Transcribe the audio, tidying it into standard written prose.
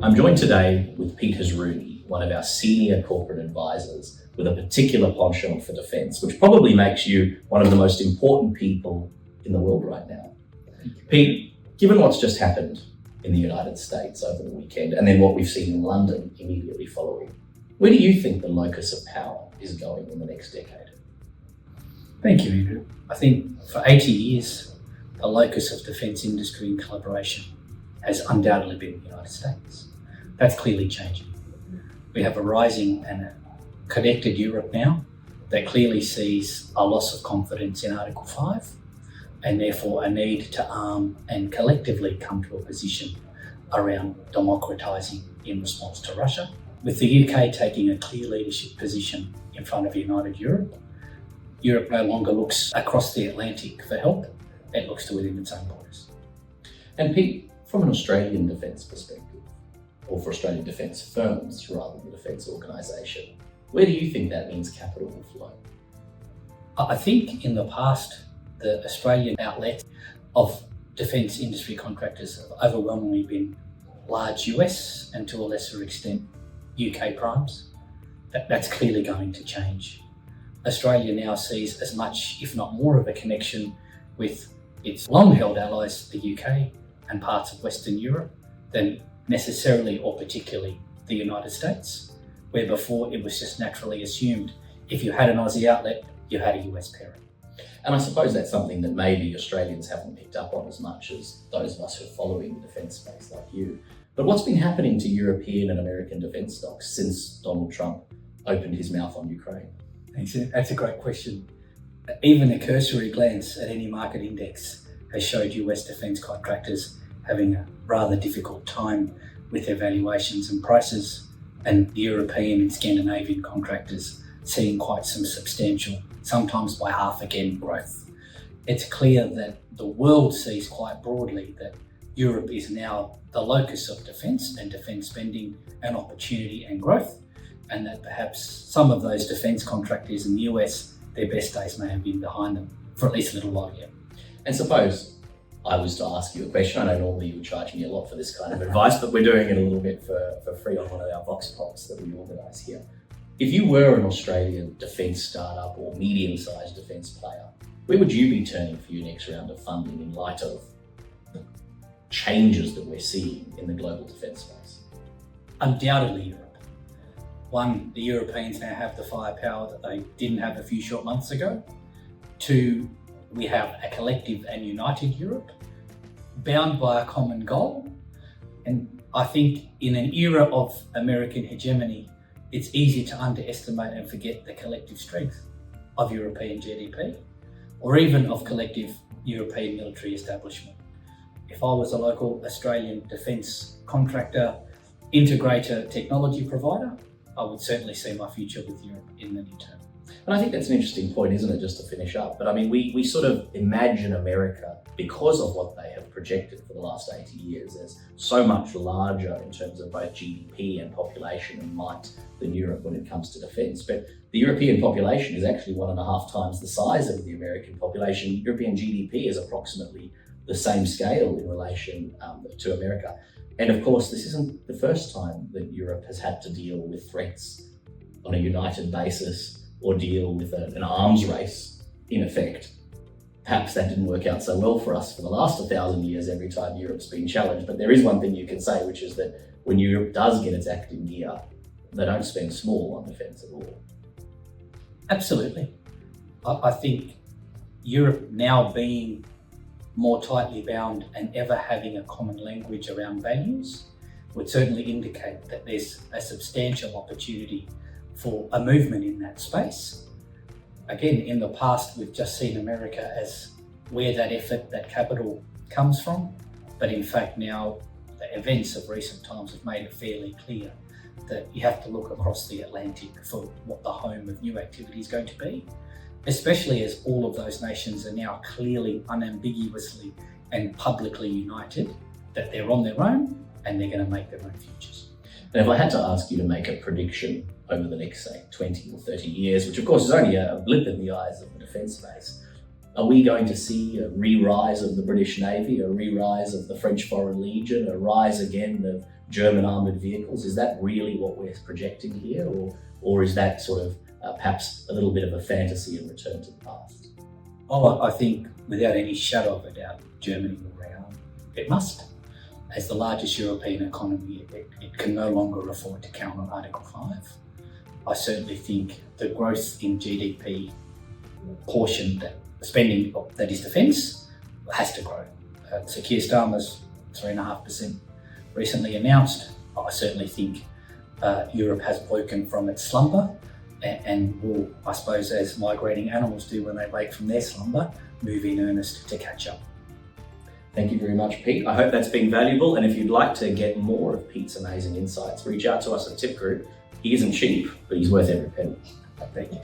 I'm joined today with Peter Rooney, one of our senior corporate advisors with a particular penchant for defence, which probably makes you one of the most important people in the world right now. Pete, given what's just happened in the United States over the weekend, and then what we've seen in London immediately following, where do you think the locus of power is going in the next decade? Thank you, Andrew. I think for 80 years, the locus of defence industry and collaboration has undoubtedly been the United States. That's clearly changing. We have a rising and a connected Europe now that clearly sees a loss of confidence in Article 5 and therefore a need to arm and collectively come to a position around democratising in response to Russia. With the UK taking a clear leadership position in front of united Europe, Europe no longer looks across the Atlantic for help, it looks to within its own borders. And Pete, from an Australian defence perspective, or for Australian defence firms rather than defence organisation, where do you think that means capital will flow? I think in the past, the Australian outlet of defence industry contractors have overwhelmingly been large US and to a lesser extent UK primes. That's clearly going to change. Australia now sees as much, if not more, of a connection with its long-held allies, the UK and parts of Western Europe, than necessarily or particularly the United States, where before it was just naturally assumed if you had an Aussie outlet, you had a US parent. And I suppose that's something that maybe Australians haven't picked up on as much as those of us who are following the defence space like you. But what's been happening to European and American defence stocks since Donald Trump opened his mouth on Ukraine? That's a great question. Even a cursory glance at any market index has showed US defence contractors having a rather difficult time with their valuations and prices, and European and Scandinavian contractors seeing quite some substantial, sometimes by half again, growth. It's clear that the world sees quite broadly that Europe is now the locus of defence and defence spending and opportunity and growth, and that perhaps some of those defence contractors in the US, their best days may have been behind them for at least a little while yet. And suppose I was to ask you a question, I know normally you would charge me a lot for this kind of advice, but we're doing it a little bit for free on one of our Vox Pops that we organise here. If you were an Australian defence startup or medium-sized defence player, where would you be turning for your next round of funding in light of the changes that we're seeing in the global defence space? Undoubtedly Europe. One, the Europeans now have the firepower that they didn't have a few short months ago. Two, we have a collective and united Europe, bound by a common goal. And I think in an era of American hegemony, it's easy to underestimate and forget the collective strength of European GDP, or even of collective European military establishment. If I was a local Australian defence contractor, integrator, technology provider, I would certainly see my future with Europe in the near term. And I think that's an interesting point, isn't it, just to finish up? But I mean, we sort of imagine America, because of what they have projected for the last 80 years, as so much larger in terms of both GDP and population and might than Europe when it comes to defence. But the European population is actually 1.5 times the size of the American population. European GDP is approximately the same scale in relation to America. And of course, this isn't the first time that Europe has had to deal with threats on a united basis or deal with an arms race, in effect. Perhaps that didn't work out so well for us for the last 1,000 years every time Europe's been challenged. But there is one thing you can say, which is that when Europe does get its act in gear, they don't spend small on defence at all. Absolutely. I think Europe now being more tightly bound and ever having a common language around values would certainly indicate that there's a substantial opportunity for a movement in that space. Again, in the past, we've just seen America as where that effort, that capital comes from. But in fact, now the events of recent times have made it fairly clear that you have to look across the Atlantic for what the home of new activity is going to be, especially as all of those nations are now clearly, unambiguously and publicly united that they're on their own and they're going to make their own futures. And if I had to ask you to make a prediction over the next, say, 20 or 30 years, which of course is only a blip in the eyes of the defence space, Are we going to see a re-rise of the British Navy, a re-rise of the French Foreign Legion, a rise again of German armoured vehicles? Is that really what we're projecting here, or is that sort of perhaps a little bit of a fantasy and return to the past? Oh, I think without any shadow of a doubt, Germany will rearm. It must. As the largest European economy, it can no longer afford to count on Article 5. I certainly think the growth in GDP portion, that spending that is defence, has to grow. So Keir Starmer's 3.5% recently announced. I certainly think Europe has woken from its slumber and will, I suppose, as migrating animals do when they wake from their slumber, move in earnest to catch up. Thank you very much, Pete. I hope that's been valuable. And if you'd like to get more of Pete's amazing insights, reach out to us at Tip Group. He isn't cheap, but he's worth every penny. Thank you.